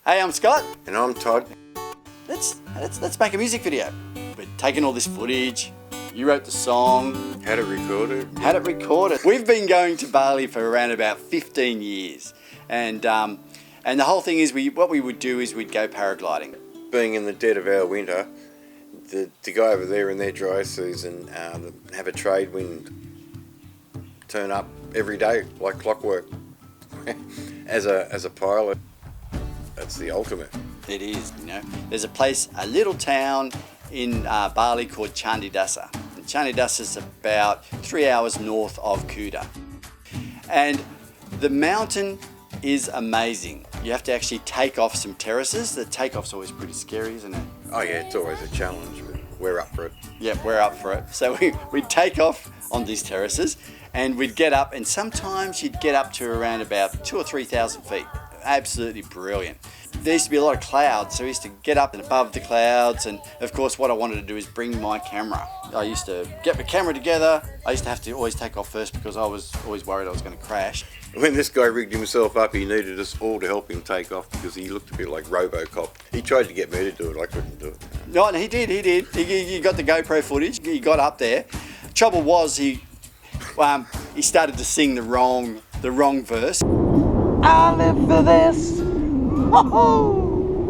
Hey, I'm Scott. And I'm Todd. Let's make a music video. We're taking all this footage. You wrote the song. Had it recorded. Had it recorded. We've been going to Bali for around about 15 years. And the whole thing is what we would do is we'd go paragliding. Being in the dead of our winter, to go over there in their dry season, have a trade wind turn up every day like clockwork. As a pilot, that's the ultimate. It is, you know. There's a little town in Bali called Candidasa. And Candidasa is about 3 hours north of Kuta. And the mountain is amazing. You have to actually take off some terraces. The takeoff's always pretty scary, isn't it? Oh yeah, it's always a challenge, but we're up for it. Yeah, we're up for it. So we'd take off on these terraces and we'd get up, and sometimes you'd get up to around about 2,000 or 3,000 feet. Absolutely brilliant. There used to be a lot of clouds, so I used to get up and above the clouds, and of course what I wanted to do is bring my camera. I used to get my camera together. I used to have to always take off first because I was always worried I was going to crash. When this guy rigged himself up, he needed us all to help him take off because he looked a bit like RoboCop. He tried to get me to do it, I couldn't do it. No, and he did. He got the GoPro footage, he got up there. Trouble was he started to sing the wrong verse. I live for this.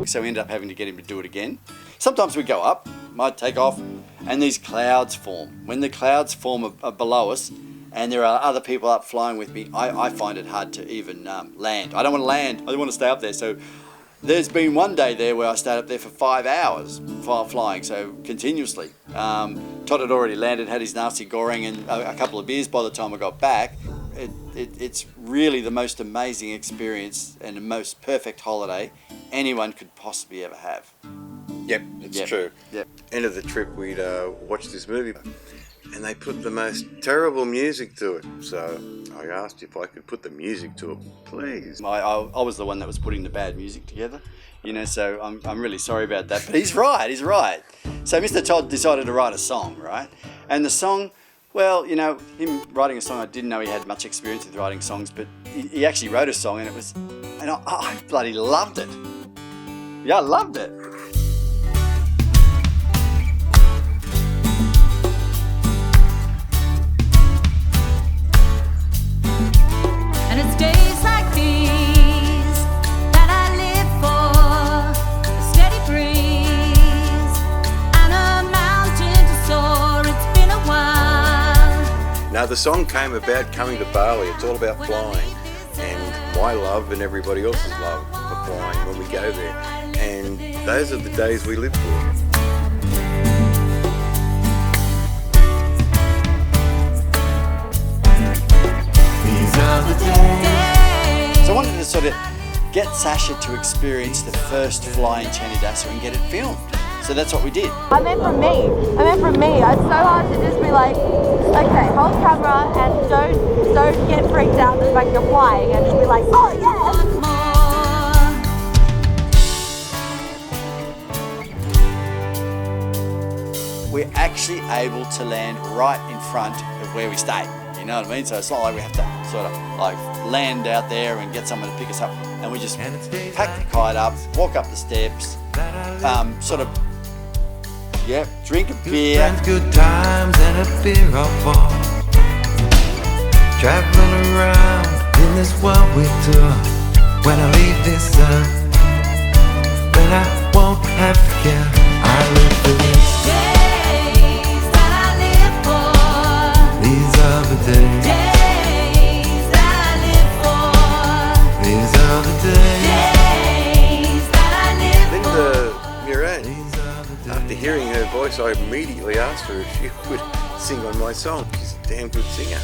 So we ended up having to get him to do it again. Sometimes we go up, might take off, and these clouds form. When the clouds form below us, and there are other people up flying with me, I find it hard to even land. I don't want to land, I want to stay up there. So there's been one day there where I stayed up there for 5 hours flying, so continuously. Todd had already landed, had his nasi goreng and a couple of beers by the time I got back. It's really the most amazing experience and the most perfect holiday anyone could possibly ever have. Yep, it's true. Yep. End of the trip, we'd watch this movie, and they put the most terrible music to it. So I asked if I could put the music to it, please. I was the one that was putting the bad music together, you know, so I'm really sorry about that. But he's right. So Mr. Todd decided to write a song, right? And the song, well, you know, him writing a song, I didn't know he had much experience with writing songs, but he actually wrote a song, and I bloody loved it. Yeah, I loved it. And it's days like these that I live for, a steady breeze and a mountain to soar. It's been a while. Now the song came about coming to Bali. It's all about flying, and my love and everybody else's love for flying when we go there. And those are the days we live for. So I wanted to sort of get Sasha to experience the first fly in Candidasa and get it filmed. So that's what we did. I meant from me. It's so hard to just be like, okay, hold camera and don't get freaked out the fact you're flying and just be like, oh yeah. We're actually able to land right in front of where we stay. You know what I mean? So it's not like we have to sort of like land out there and get someone to pick us up. And we just pack the kite up, walk up the steps, drink a beer. Good times and a beer or four. Traveling around in this world we tour. When I leave this earth, then I won't have to care. I live for this. Days that I live for. These are the days. Days that I live for. These are the days. Days that I live Linda Muran, These are the days. after hearing her voice, I immediately asked her if she would sing on my song. She's a damn good singer.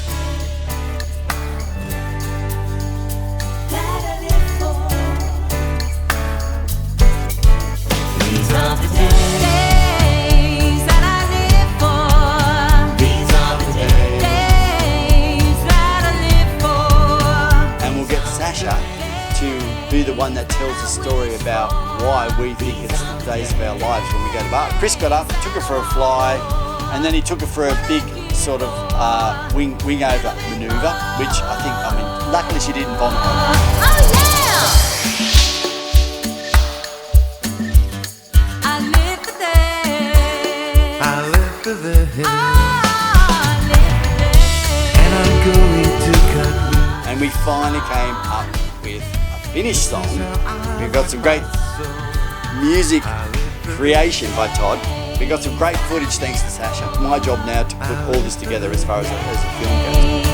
These are the days that I live for. These are the days that I live for. And we'll get Sasha to be the one that tells the story about why we think it's the days of our lives when we go to Bali. Chris got up, took her for a fly, and then he took her for a big sort of wing over manoeuvre, which luckily she didn't vomit on. Oh yeah! for the hills, and I'm going to cut loose. And we finally came up with a finished song. We've got some great music creation by Tod. We've got some great footage thanks to Sasha. It's my job now to put all this together as far as a film goes.